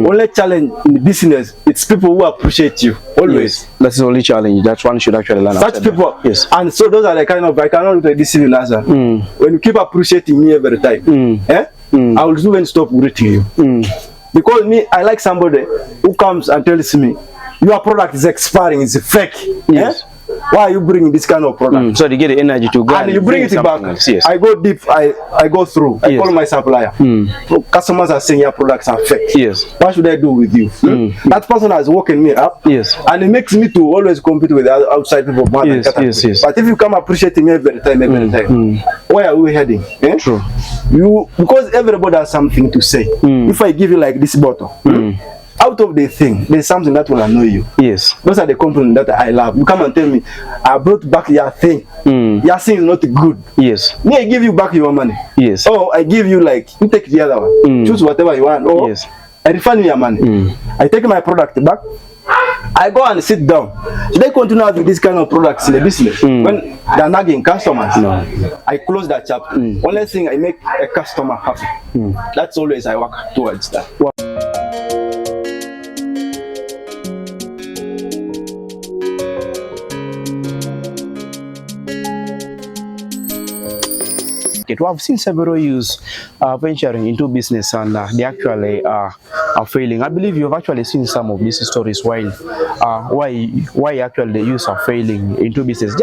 Only challenge in business, it's people who appreciate you. Always. Yes. That's the only challenge. That's one should actually learn. Such people. Yes. And so those are the kind of, I cannot deceive you, answer. When you keep appreciating me every time, I will even stop greeting you. Because me, I like somebody who comes and tells me, your product is expiring, it's fake. Yes. Why are you bringing this kind of product? So they get the energy to go and you bring it back. Yes. I go deep, I go through. I call my supplier. So customers are saying your products are fake. Yes. What should I do with you? That person has woken me up. Yes. And it makes me to always compete with the outside people. Yes. But if you come appreciating me every time, where are we heading? True. Because everybody has something to say. If I give you like this bottle, out of the thing, there's something that will annoy you. Yes. Those are the components that I love. You come and tell me, I brought back your thing. Your thing is not good. Yes. Me, I give you back your money. Yes. Or I give you like, you take the other one. Choose whatever you want. Or I refund you your money. I take my product back. I go and sit down. Should I continue having this kind of products in the business? When they're nagging customers, I close that chapter. Only thing I make a customer happy. That's always I work towards that. We have seen several youths venturing into business and they actually are failing. I believe you have actually seen some of these stories why actually the youths are failing into business.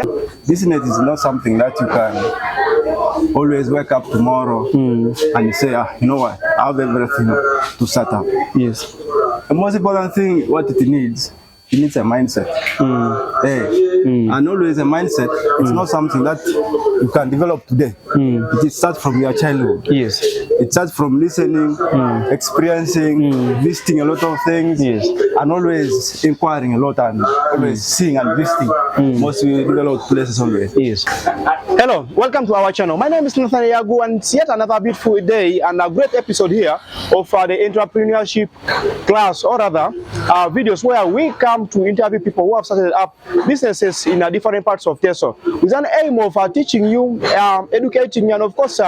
Business is not something that you can always wake up tomorrow and say, you know what, I have everything to set up. Yes. The most important thing, what it needs a mindset. And always a mindset, it's not something that you can develop today. It starts from your childhood. Yes. It starts from listening, experiencing, visiting a lot of things, and always inquiring a lot and always seeing and visiting. Mostly developed places always. Yes. Hello, welcome to our channel. My name is Nathan Yagu, and it's yet another beautiful day and a great episode here of the entrepreneurship class, or rather videos where we come to interview people who have started up businesses in different parts of Teso with an aim of teaching you, educating you, and of course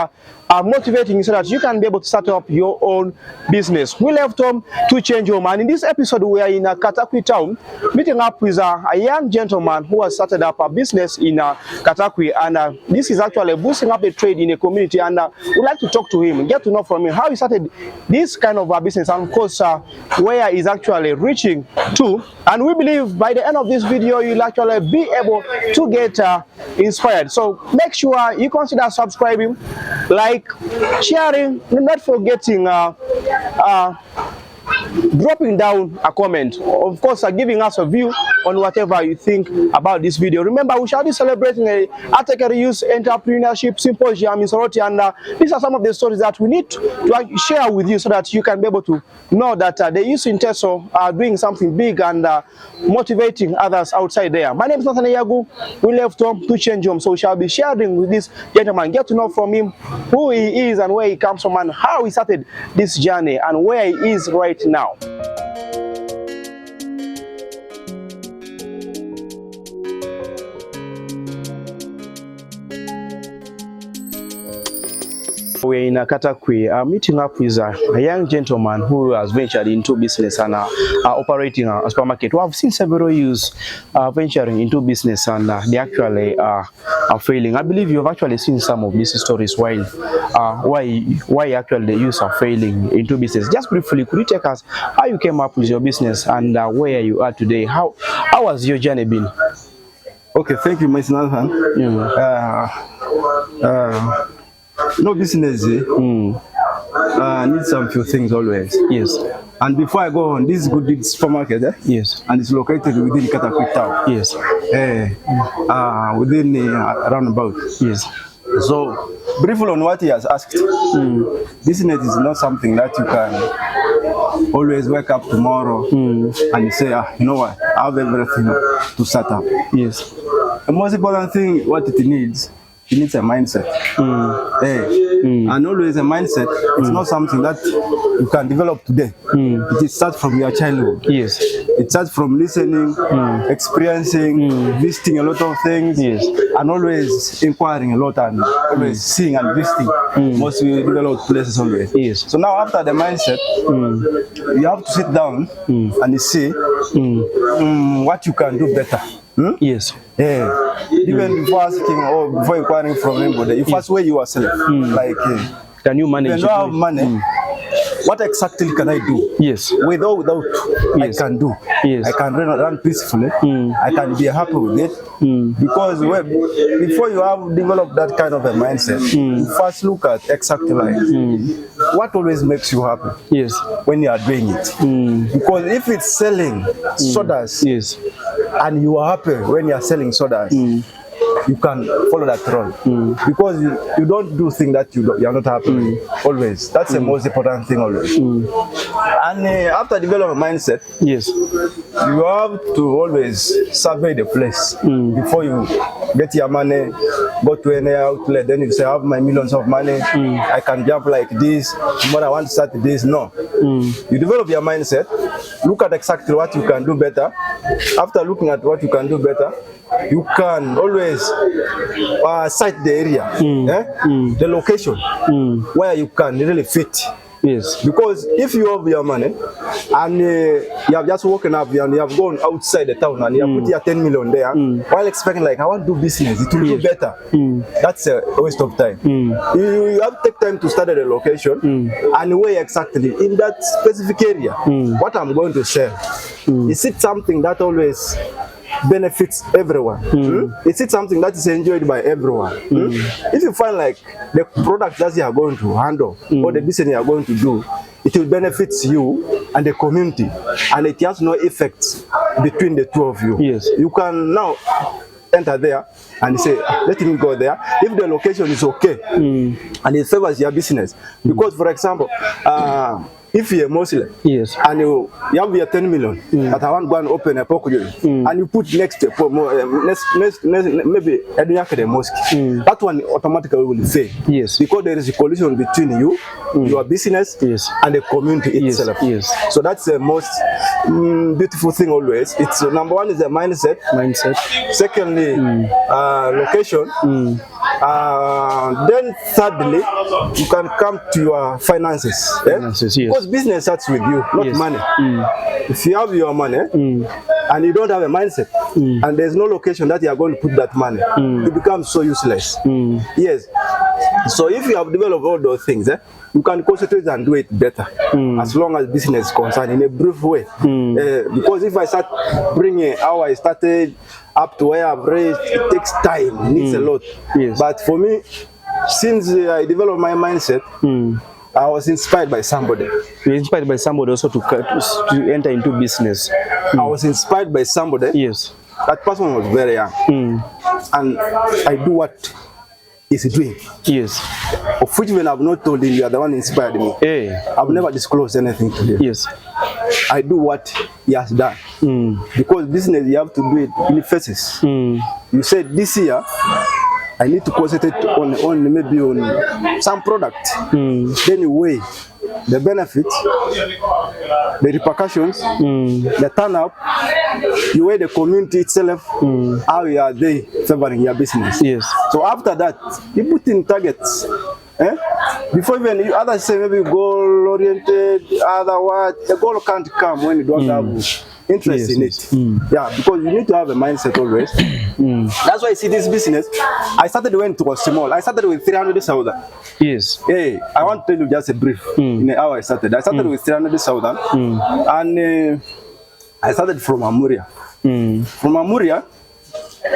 motivating you so that you can be able to start up your own business. We left home to change home, and in this episode we are in Katakwi town meeting up with a young gentleman who has started up a business in Katakwi, and this is actually boosting up the trade in the community, and we'd like to talk to him, get to know from him how he started this kind of business, and of course where he's actually reaching to. And we believe by the end of this video you'll actually be able to get inspired. So make sure you consider subscribing, like, sharing, not forgetting dropping down a comment, of course giving us a view on whatever you think about this video. Remember, we shall be celebrating a Atakari Youth Entrepreneurship Symposium in Soroti, and these are some of the stories that we need to share with you so that you can be able to know that the youth in Teso are doing something big and motivating others outside there. My name is Nathan Yagu. We left home to change home, so we shall be sharing with this gentleman, get to know from him who he is and where he comes from and how he started this journey and where he is right now. We're in Katakwi, meeting up with a young gentleman who has ventured into business and operating a supermarket. We have seen several youths venturing into business and they actually are failing. I believe you have actually seen some of these stories why actually the youths are failing into business. Just briefly, could you take us how you came up with your business and where you are today? How has your journey been? Okay, thank you, Mr. Nathan. No business needs some few things always. Yes. And before I go on, this is Good Deeds Supermarket. Yes. And it's located within Katakwi town. Yes. Within roundabout. Yes. So, briefly on what he has asked, business is not something that you can always wake up tomorrow and say, you know what, I have everything to set up. Yes. The most important thing, what it needs a mindset. And always a mindset, it's not something that you can develop today. It starts from your childhood. Yes. It starts from listening, experiencing, visiting a lot of things, and always inquiring a lot and always seeing and visiting most developed places always. Yes. So now after the mindset, you have to sit down and see what you can do better. Yes. Yeah. Even before asking or before inquiring from anybody, you first weigh yourself. Like, can you manage? When you have money, what exactly can I do? Yes. With or without, Yes. I can do. Yes. I can run peacefully. I can be happy with it. Because before you have developed that kind of a mindset, you first look at exactly like what always makes you happy. Yes. When you are doing it. Because if it's selling sodas, yes, and you are happy when you are selling sodas, you can follow that role. Because you don't do things that you are not happy with. Always. That's the most important thing always. And after developing a mindset, yes, you have to always survey the place before you get your money, go to any outlet, then you say, I have my millions of money, I can jump like this, but I want to start this. No. You develop your mindset, look at exactly what you can do better. After looking at what you can do better, you can always cite the area, the location where you can really fit. yes, Because if you have your money and you have just woken up and you have gone outside the town and you have put your 10 million there, while expecting like, I want to do business, it will do better. That's a waste of time. You have to take time to study the location and weigh exactly in that specific area what I'm going to sell. Is it something that always benefits everyone? Is it something that is enjoyed by everyone? If you find like the product that you are going to handle or the business you are going to do, it will benefit you and the community, and it has no effects between the two of you. Yes. You can now enter there and say, let me go there if the location is okay and it favors your business. Because for example, if you're a Muslim, yes, and you have your 10 million, but I want to go and open a pocket, and you put next to maybe a mosque, that one automatically will fail. Yes. Because there is a collision between you, your business, and the community itself. Yes. So that's the most beautiful thing always. It's number one is the mindset. Secondly, location. Then thirdly, you can come to your finances. Yes. Because business starts with you, not money. If you have your money and you don't have a mindset, and there's no location that you are going to put that money, it becomes so useless. Yes. So if you have developed all those things, you can concentrate and do it better, as long as business is concerned in a brief way. Because if I start bringing how I started up to where I've reached, it takes time, it needs a lot. Yes. But for me, since I developed my mindset, I was inspired by somebody. You were inspired by somebody also to enter into business. I was inspired by somebody. Yes. That person was very young. And I do what he's doing. Yes. Of which when I've not told him, you are the one who inspired me. Hey. I've never disclosed anything to him. Yes. I do what he has done. Because business, you have to do it in phases. You said this year, I need to concentrate on maybe on some product. Then you weigh the benefits, the repercussions, the turn up, you weigh the community itself, how are they favoring your business. Yes. So after that, you put in targets. Before even others say maybe goal oriented, otherwise the goal can't come when you don't have interest in it. Yeah, because you need to have a mindset always. That's why I see this business. I started when it was small. I started with 300,000. Yes. Hey, I want to tell you just a brief in how I started. I started with 300,000, and I started from Amuria. From Amuria,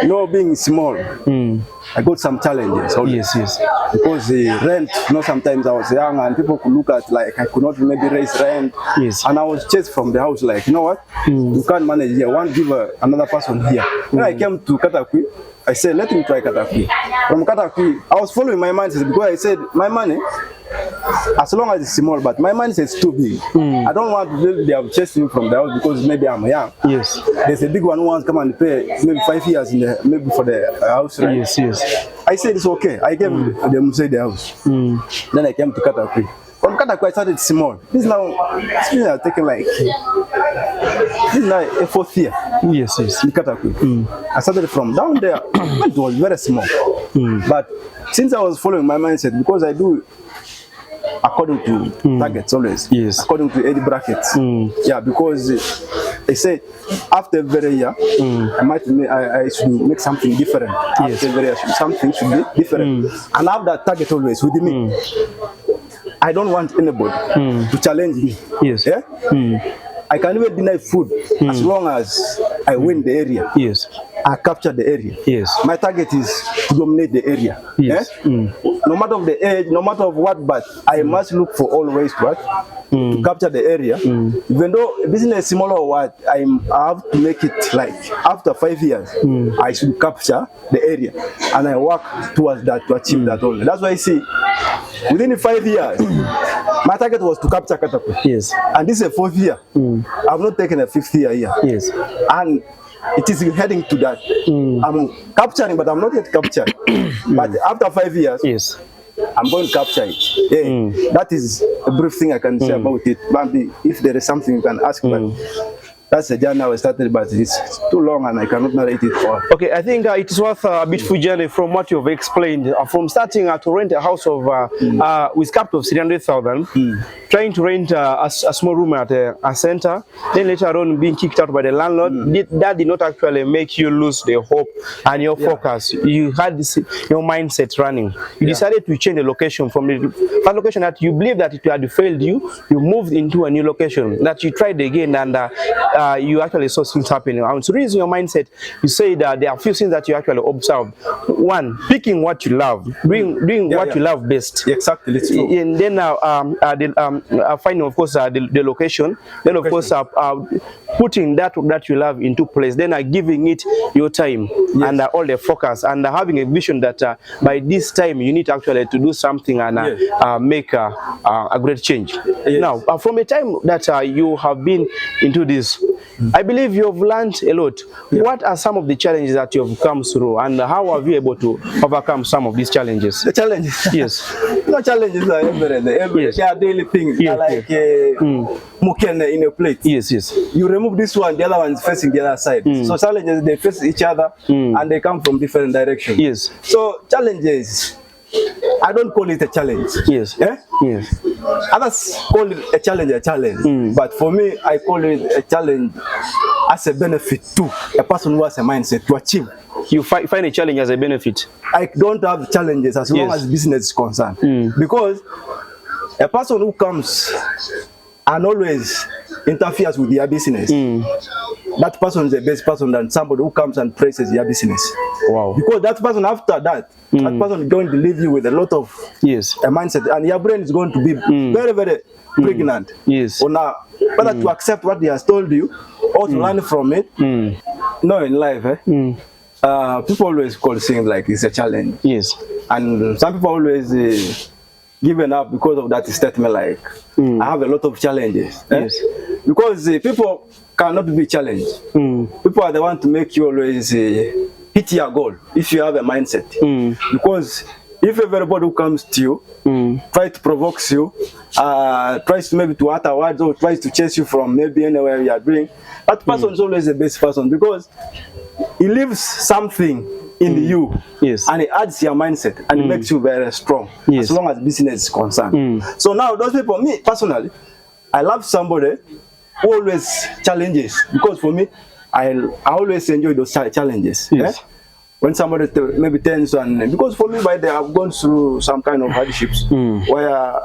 you know, being small, I got some challenges. Always. Yes. Because the rent, you know, sometimes I was young and people could look at like I could not maybe raise rent. Yes. And I was chased from the house like, you know what, you can't manage here, one give another person here. When I came to Katakwi, I said, let me try Katakwi. From Katakwi, I was following my mindset because I said, my money, as long as it's small, but my mindset is too big. I don't want to they have chased me from the house because maybe I'm young. Yes. There's a big one who wants to come and pay maybe 5 years in the, maybe for the house, right? Yes, yes. I said it's okay. I gave them say the house. Then I came to Katakwi. From Katakwi I started small. This now taking like this is now a 4th year. Yes, yes. In Katakwi. I started from down there. It was very small. But since I was following my mindset, because I do according to targets always. Yes. According to age brackets. Yeah, because they say after every year, I should make something different. After every year, something should be different. And I have that target always with me. I don't want anybody to challenge me. Yes. Yeah? I can even deny food as long as I win the area. Yes. I capture the area. Yes. My target is to dominate the area. Yes. No matter of the age, no matter of what, but I must look for all ways to capture the area. Even though a business is small or what, I have to make it like after 5 years, I should capture the area, and I work towards that to achieve that only. That's why I see within 5 years, my target was to capture Katakwi. Yes. And this is a 4th year. I've not taken a 5th year here. Yes. And it is heading to that. I'm capturing, but I'm not yet captured. But after 5 years, yes, I'm going to capture it. Yeah. That is a brief thing I can say about it. Maybe if there is something you can ask, but that's the journey I started, but it's too long and I cannot narrate it all. Okay, I think it is worth a beautiful journey from what you've explained. From starting to rent a house of with capital of 300,000, trying to rent a small room at a center, then later on being kicked out by the landlord. That did not actually make you lose the hope and your focus. You had this, your mindset running. You decided to change the location from the first location that you believe that it had failed you. You moved into a new location that you tried again, and you actually saw things happening. And so raising your mindset, you say that there are a few things that you actually observed. One, picking what you love, doing what you love best. Exactly. And then finding, of course, the location. Then, of course, putting that you love into place. Then giving it your time and all the focus, and having a vision that by this time you need actually to do something and make a great change. Now, from the time that you have been into this, I believe you have learned a lot. What are some of the challenges that you have come through, and how have you able to overcome some of these challenges? The challenges? Yes. No challenges are every day. They are daily things. They are like mukene in a plate. Yes, yes. You remove this one, the other one is facing the other side. So challenges, they face each other and they come from different directions. Yes. So challenges, I don't call it a challenge. Yes. Yeah? Yes. Others call it a challenge, but for me, I call it a challenge as a benefit to a person who has a mindset to achieve. You find a challenge as a benefit? I don't have challenges as long as business is concerned. Because a person who comes and always interferes with your business, that person is the best person than somebody who comes and praises your business. Wow. Because that person, after that, that person is going to leave you with a lot of a mindset, and your brain is going to be very, very pregnant. Yes. Or now, whether to accept what he has told you or to learn from it. No, in life, people always call things like it's a challenge. Yes. And some people always given up because of that statement, like I have a lot of challenges. Yes. Because people cannot be challenged. People are the one to make you always hit your goal if you have a mindset. Because if everybody who comes to you tries to provoke you, tries to maybe to utter words or tries to chase you from maybe anywhere you are doing, that person is always the best person, because he leaves something in you, and it adds your mindset and it makes you very strong, as long as business is concerned. So now those people, me personally, I love somebody who always challenges, because for me, I always enjoy those challenges. Yes. When somebody maybe turns on, because for me, by the I've gone through some kind of hardships, where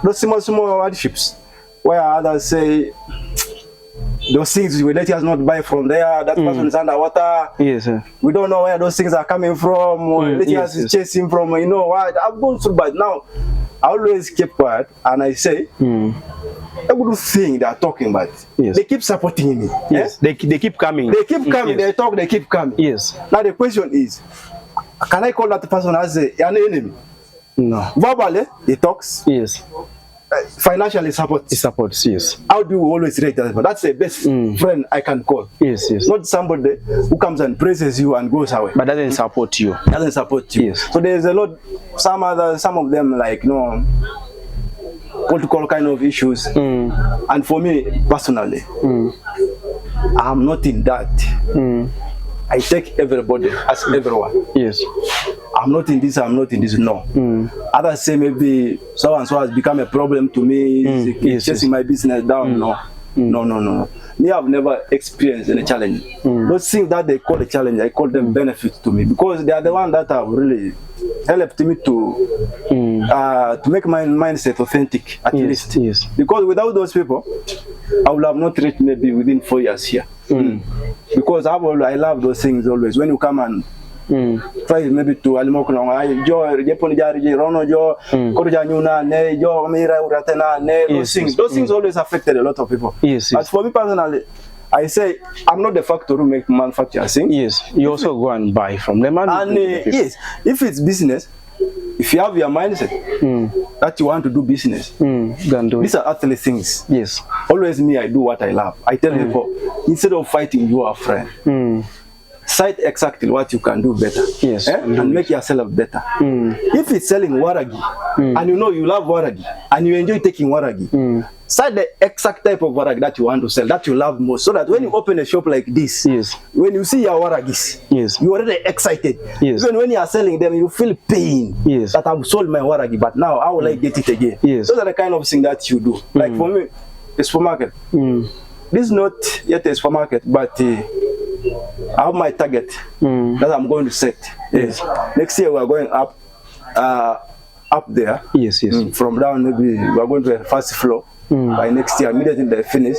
those small hardships, where others say those things we let us not buy from there, that person is underwater. Yes, sir. We don't know where those things are coming from, let us chase him from, you know what, I've gone through, but now I always keep quiet and I say, a good thing they are talking about. Yes. They keep supporting me. Yes. They keep coming. They keep coming. They talk. They keep coming. Yes. Now the question is, can I call that person as an enemy? No. Verbally, he talks. Yes. Financially supports. He supports, yes. How do you always rate that? That's the best friend I can call. Yes, yes. Not somebody who comes and praises you and goes away. But doesn't support you. Doesn't support you. Yes. So there's a lot, some of them like, political kind of issues. And for me, personally, I'm not in that. I take everybody as everyone. Yes. I'm not in this, I'm not in this, no. Others say maybe so and so has become a problem to me, is chasing my business down. No. Me, I've never experienced any challenge. Those things that they call a challenge, I call them benefits to me, because they are the ones that have really helped me to make my mindset authentic, at least. Yes. Because without those people, I would have not reached maybe within 4 years here. Because I love those things always. When you come and try maybe to those things always affected a lot of people. Yes. But for me personally, I say I'm not the factory who make manufacture things. Yes, you also go and buy from them. And yes, if it's business, if you have your mindset that you want to do business, then do these are actually things. Yes. Always me, I do what I love. I tell people, instead of fighting your friend, cite exactly what you can do better. Yes. And make yourself better. If it's selling waragi, and you know you love waragi, and you enjoy taking waragi, cite the exact type of waragi that you want to sell, that you love most, so that when you open a shop like this, when you see your waragis, you're already excited. Even when you are selling them, you feel pain that I've sold my waragi, but now how will I get it again? Those are the kind of thing that you do. Like for me, a supermarket. This is not yet a supermarket, but I have my target that I'm going to set. Next year we are going up there. From down, maybe we are going to the first floor. By next year, immediately they finish.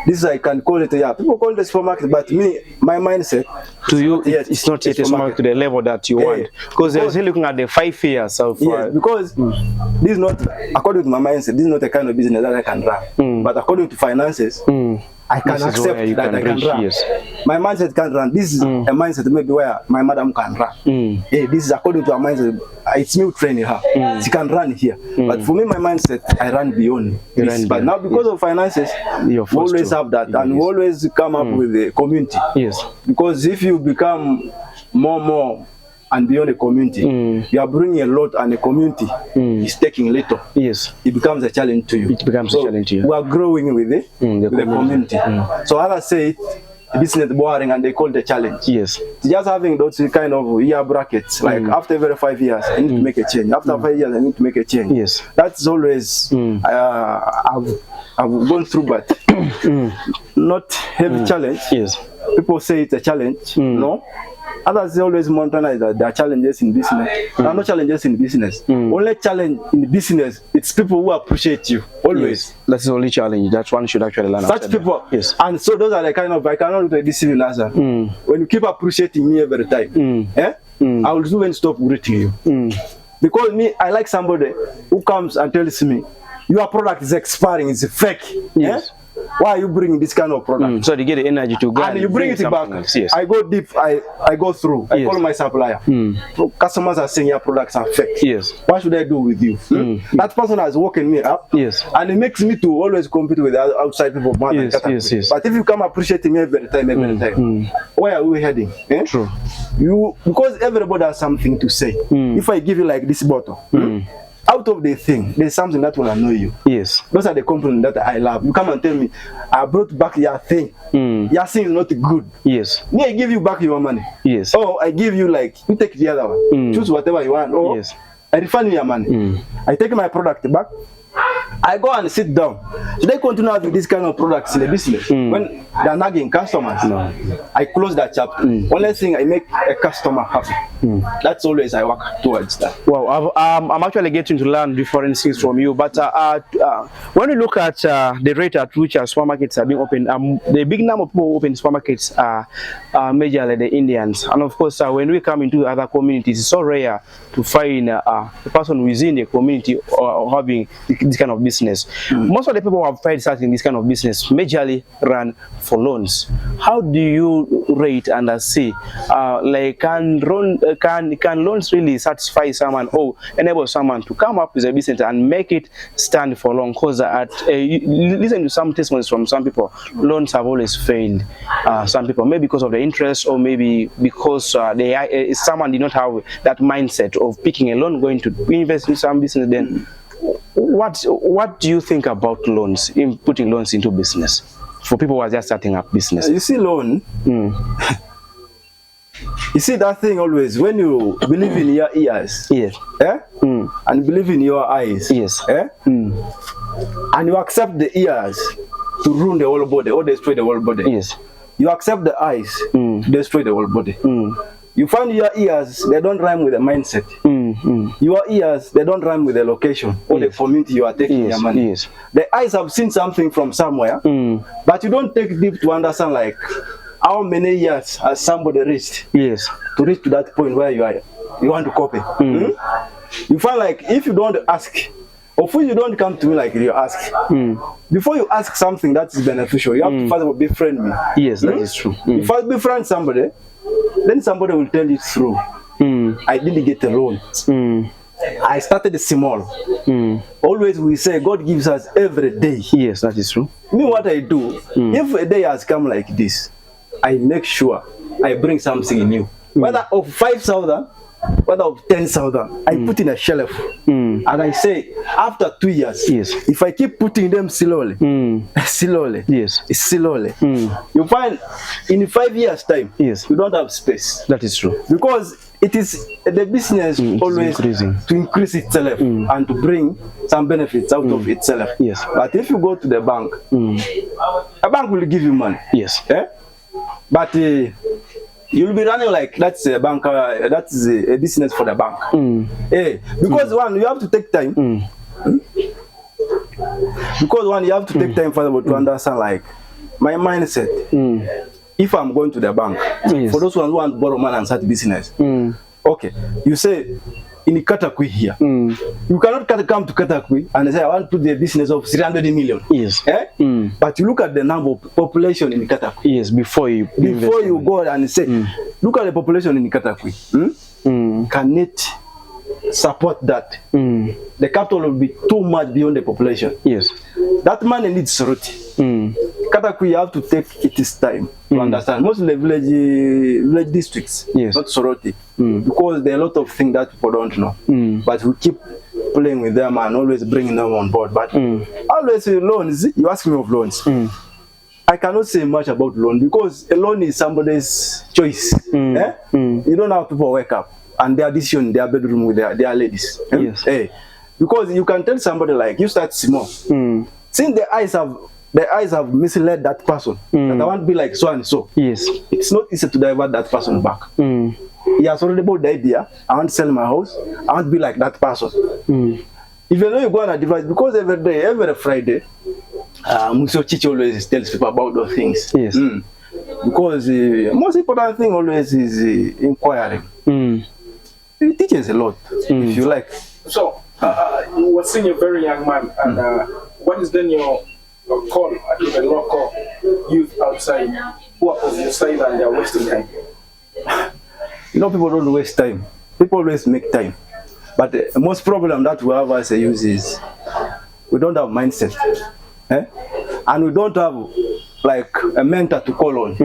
This I can call it. People call it a supermarket, but me, my mindset to you, it's not yet a supermarket to the level that you want. Because they're still looking at the 5 years of. Because this is not, according to my mindset, this is not the kind of business that I can run. But according to finances, I can accept that I can run. My mindset can't run. This is a mindset maybe where my madam can run. This is according to her mindset. It's me training her. She can run here. But for me, my mindset, I run beyond this. But now because of finances, we always have that. And we always come up with a community. Because if you become more and beyond the community, you are bringing a lot, and the community is taking little. It becomes a challenge to you. It becomes a challenge to you. We are growing with the community. So others say business boring, and they call it a challenge. Just having those kind of year brackets, like after every 5 years, I need to make a change. After 5 years, I need to make a change. That's always I've gone through, but not heavy challenge. People say it's a challenge. No. Others always monetize that there are challenges in business. There are no challenges in business. Only challenge in business, it's people who appreciate you. Always. That's the only challenge that one should actually learn. Such people. And so those are the kind of, I cannot deceive you, answer. When you keep appreciating me every time, I will even stop greeting you. Because me, I like somebody who comes and tells me, your product is expiring, it's fake. Why are you bringing this kind of product? So they get the energy to go and you bring it back. I go deep, I go through, I call my supplier. Customers are saying your products are fake. What should I do with you? That person has woken me up, and it makes me to always compete with outside people. But if you come appreciating me every time, where are we heading? True. Because everybody has something to say. If I give you like this bottle, out of the thing, there's something that will annoy you. Those are the components that I love. You come and tell me, I brought back your thing. Your thing is not good. Me, I give you back your money. Oh, I give you like, you take the other one. Choose whatever you want. Or I refund your money. I take my product back. I go and sit down. Should I continue having this kind of products in the business? When they're nagging customers, I close that chapter. Only thing, I make a customer happy. That's always I work towards that. Wow, I'm actually getting to learn different things from you. But when you look at the rate at which supermarkets are being opened, the big number of people who open supermarkets are majorly the Indians. And of course, when we come into other communities, it's so rare to find a person within the community or having this kind of business. business. Most of the people who have tried starting this kind of business majorly run for loans. How do you rate and see, like, can loans really satisfy someone or enable someone to come up with a business and make it stand for long? Because listen to some testimonies from some people, loans have always failed. Some people, maybe because of the interest, or maybe because someone did not have that mindset of picking a loan, going to invest in some business. Then what do you think about loans, in putting loans into business for people who are just starting up business? You see, loan, you see that thing always, when you believe in your ears, yes, and believe in your eyes, yes, and you accept the ears to ruin the whole body or destroy the whole body, yes, you accept the eyes to destroy the whole body. You find your ears, they don't rhyme with the mindset. Your ears, they don't rhyme with the location or the community you are taking your money. The eyes have seen something from somewhere, but you don't take deep to understand, like, how many years has somebody reached to reach to that point where you want to copy. You find, like, if you don't ask, or if you don't come to me like you ask, before you ask something that is beneficial, you have to first befriend me. Yes, that is true. You first befriend somebody, then somebody will tell you through. I didn't get a loan. I started small. Always we say God gives us every day. Yes, that is true. Me, what I do, if a day has come like this, I make sure I bring something new. Whether of 5,000, whether of 10,000, I put in a shelf. And I say, after 2 years, if I keep putting them slowly, slowly, you find in 5 years' time, you don't have space. That is true. Because it is the business always to increase itself and to bring some benefits out of itself. But if you go to the bank, a bank will give you money. But you'll be running like that's a bank, that's a business for the bank. Because one, you have to take time. Because one, you have to take time for to understand, like, my mindset. If I'm going to the bank, for those ones who want to borrow money and start business, okay, you say in Katakwi here, you cannot come to Katakwi and say I want to put the business of 300 million. But you look at the number of population in Katakwi. Before you go and say, look at the population in Katakwi. Can it support that? The capital will be too much beyond the population. That money needs sorority. Katakwi, you have to take its time to understand. Most of the village districts, not sorority, because there are a lot of things that people don't know. But we keep playing with them and always bringing them on board. But always loans, you ask me of loans. I cannot say much about loan because a loan is somebody's choice. You don't have people wake up and their decision in their bedroom with their ladies. Because you can tell somebody, like, you start small. Since the eyes have misled that person, that I want to be like so and so. It's not easy to divert that person back. He has already bought the idea. I want to sell my house. I want to be like that person. If you know you go on a device, because every day, every Friday, Musio Chichi always tells people about those things. Because the most important thing always is inquiring. It teaches a lot, if you like. So, you were seeing a very young man, and what is then your call to the local youth outside who are on your side and they are wasting time? You know, people don't waste time. People always make time. But the most problem that we have as a youth is we don't have mindset. And we don't have, like, a mentor to call on.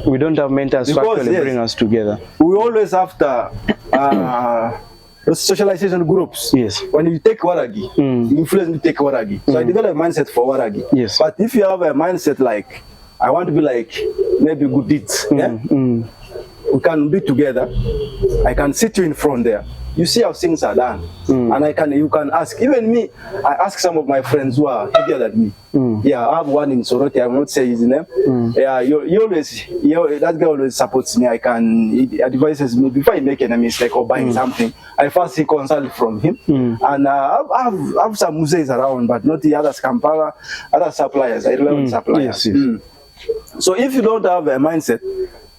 We don't have mentors to actually bring us together. We always after those socialization groups. When you take Waragi, you influence me to take Waragi. So I develop a mindset for Waragi. But if you have a mindset like, I want to be like maybe good deeds, we can be together. I can sit you in front there. You see how things are done, and you can ask. Even me, I ask some of my friends who are bigger than me. I have one in Soroti. I will not say his name. That guy always supports me. He advises me before I make any mistake or buying something. I first seek consult from him, and I have some museums around, but not the others. Kampala, other suppliers. I rely on suppliers. So if you don't have a mindset,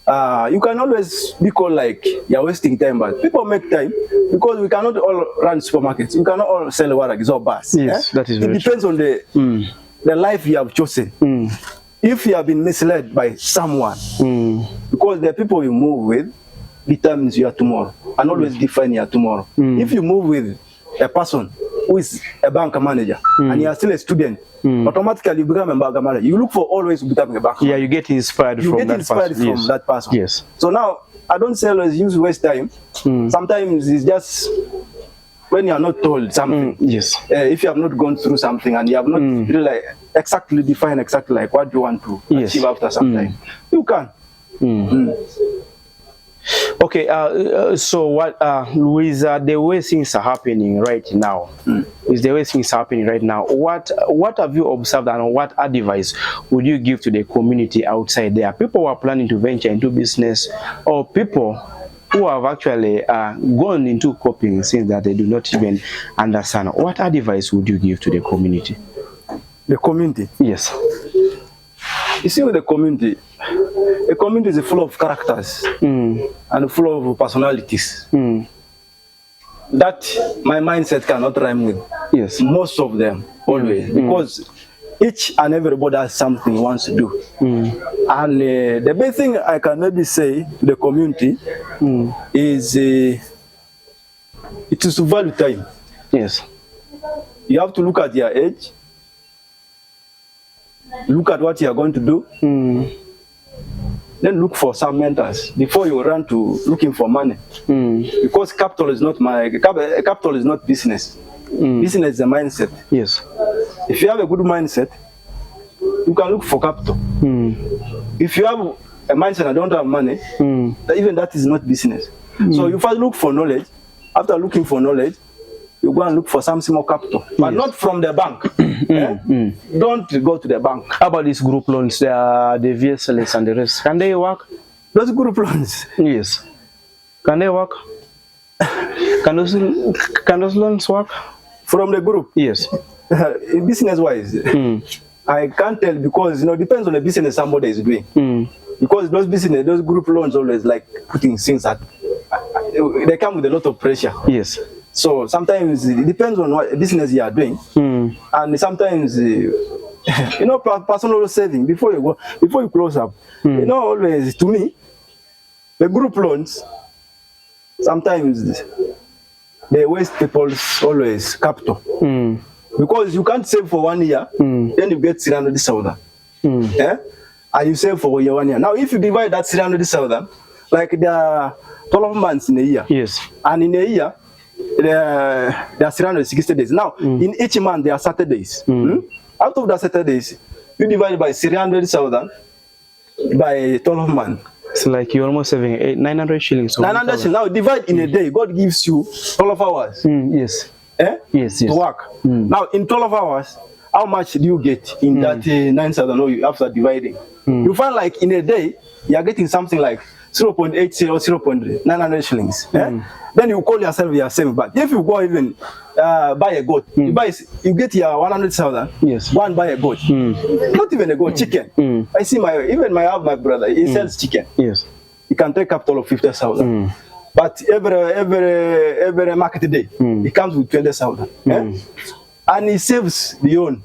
you can always be called like you're wasting time, but people make time because we cannot all run supermarkets. We cannot all sell water or bus. Yes, that is very It depends on the life you have chosen. If you have been misled by someone, because the people you move with determines your tomorrow and always define your tomorrow. If you move with a person who is a bank manager and you are still a student, automatically you become a bank manager. You look for always becoming a bank manager. Yeah, you get inspired from that person. Yes. So now, I don't say always use waste time. Sometimes it's just when you are not told something. Yes. If you have not gone through something and you have not really like exactly defined exactly like what you want to achieve after some time, you can. Okay, so what, with the way things are happening right now, with the way things are happening right now, what have you observed and what advice would you give to the community outside there? People who are planning to venture into business, or people who have actually gone into copying things that they do not even understand. What advice would you give to the community? The community? Yes. You see, with the community is full of characters and full of personalities that my mindset cannot rhyme with. Yes. Most of them, always. Because each and everybody has something he wants to do. And the best thing I can maybe say to the community is it is to value time. Yes. You have to look at your age, look at what you are going to do, then look for some mentors before you run to looking for money. Because capital is not capital is not business. Business is a mindset. Yes. If you have a good mindset, you can look for capital. If you have a mindset and don't have money, even that is not business. So you first look for knowledge. After looking for knowledge, you go and look for some small capital, but not from the bank. Don't go to the bank. How about these group loans, the VSLs and the rest? Can they work? Those group loans? Yes. Can they work? Can those loans work? From the group? Yes. Business-wise, I can't tell because, you know, depends on the business somebody is doing. Because those group loans always like putting things at, they come with a lot of pressure. Yes. So sometimes it depends on what business you are doing, and sometimes you know, personal saving before you close up. You know, always to me, the group loans sometimes they waste people's always capital because you can't save for 1 year, then you get 300,000. And you save for 1 year. Now, if you divide that 300,000, like there are 12 months in a year. Yes. And in a year, there are 360 days. Now, in each month, there are Saturdays. Out of the Saturdays, you divide by 300,000 by 12 months. It's like you're almost saving 900 shillings. 900 shillings. Now, divide in a day. God gives you 12 hours. Yes. Yes. To work. Now, in 12 hours, how much do you get in that 9,000 after dividing? You find like in a day, you are getting something like 0.80 or 0.900 shillings. Then you call yourself your saving. But if you go even buy a goat, you get your 100,000. Yes. Go and buy a goat. Not even a goat, chicken. I see my brother, he sells chicken. Yes. He can take capital of 50,000. But every market day, he comes with 20,000. And he saves beyond.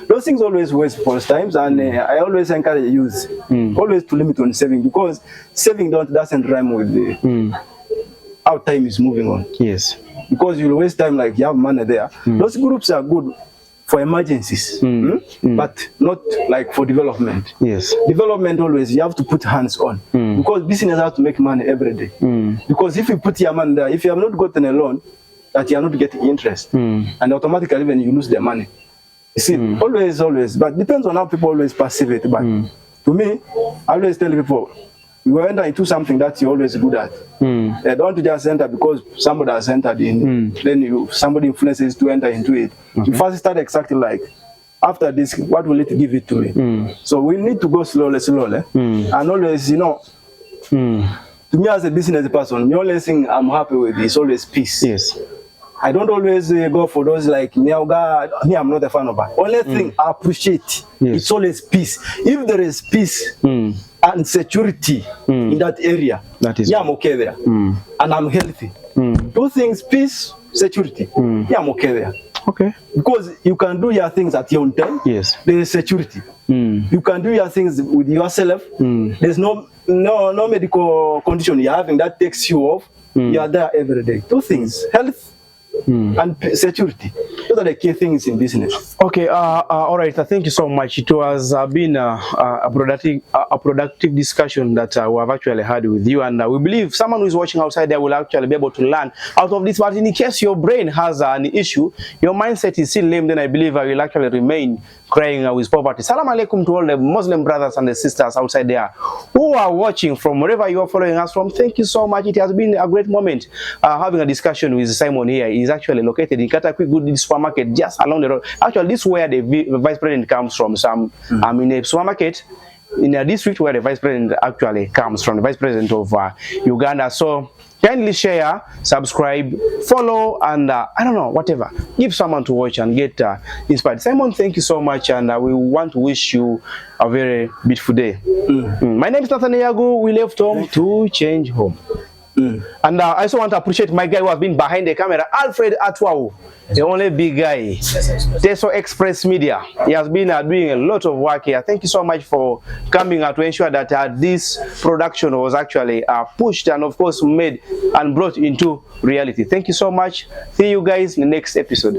Those things always waste people's times, and I always encourage use always to limit on saving, because saving doesn't rhyme with how time is moving on. Yes. Because you'll waste time like you have money there. Those groups are good for emergencies, but not like for development. Yes. Development always you have to put hands on, because business has to make money every day. Because if you put your money there, if you have not gotten a loan, that you are not getting interest, and automatically even you lose the money. You see, always, but depends on how people always perceive it. But to me, I always tell people, you enter into something that you're always good at. Don't just enter because somebody has entered in, then somebody influences to enter into it. You first start exactly like, after this, what will it give it to me? So we need to go slowly, and always, you know, to me as a business person, the only thing I'm happy with is always peace. Yes. I don't always go for those like Miauga. Me, I'm not a fan of that. Only thing I appreciate, it's always peace. If there is peace and security in that area, yeah, I'm okay there. And I'm healthy. Two things, peace, security. Yeah, I'm okay there. Okay. Because you can do your things at your own time. Yes. There is security. You can do your things with yourself. There's no medical condition you're having that takes you off. You are there every day. Two things, health and security. Those are the key things in business. Okay, all right. Thank you so much. It was been a productive discussion that we have actually had with you, and we believe someone who is watching outside there will actually be able to learn out of this. But in case your brain has an issue, your mindset is still lame, then I believe I will actually remain crying with poverty. Salam alaikum to all the Muslim brothers and the sisters outside there who are watching from wherever you are following us from. Thank you so much. It has been a great moment having a discussion with Simon here. He's actually located in Katakwi Good Supermarket, just along the road. Actually, this is where the vice president comes from. So I'm in a supermarket in a district where the vice president actually comes from, the vice president of Uganda. So kindly share, subscribe, follow, and I don't know, whatever. Give someone to watch and get inspired. Simon, thank you so much, and we want to wish you a very beautiful day. My name is Nathan Yagu. We left home to change home. And I also want to appreciate my guy who has been behind the camera, Alfred Atwau, the only big guy, Teso Express Media. He has been doing a lot of work here. Thank you so much for coming out to ensure that this production was actually pushed and of course made and brought into reality. Thank you so much. See you guys in the next episode.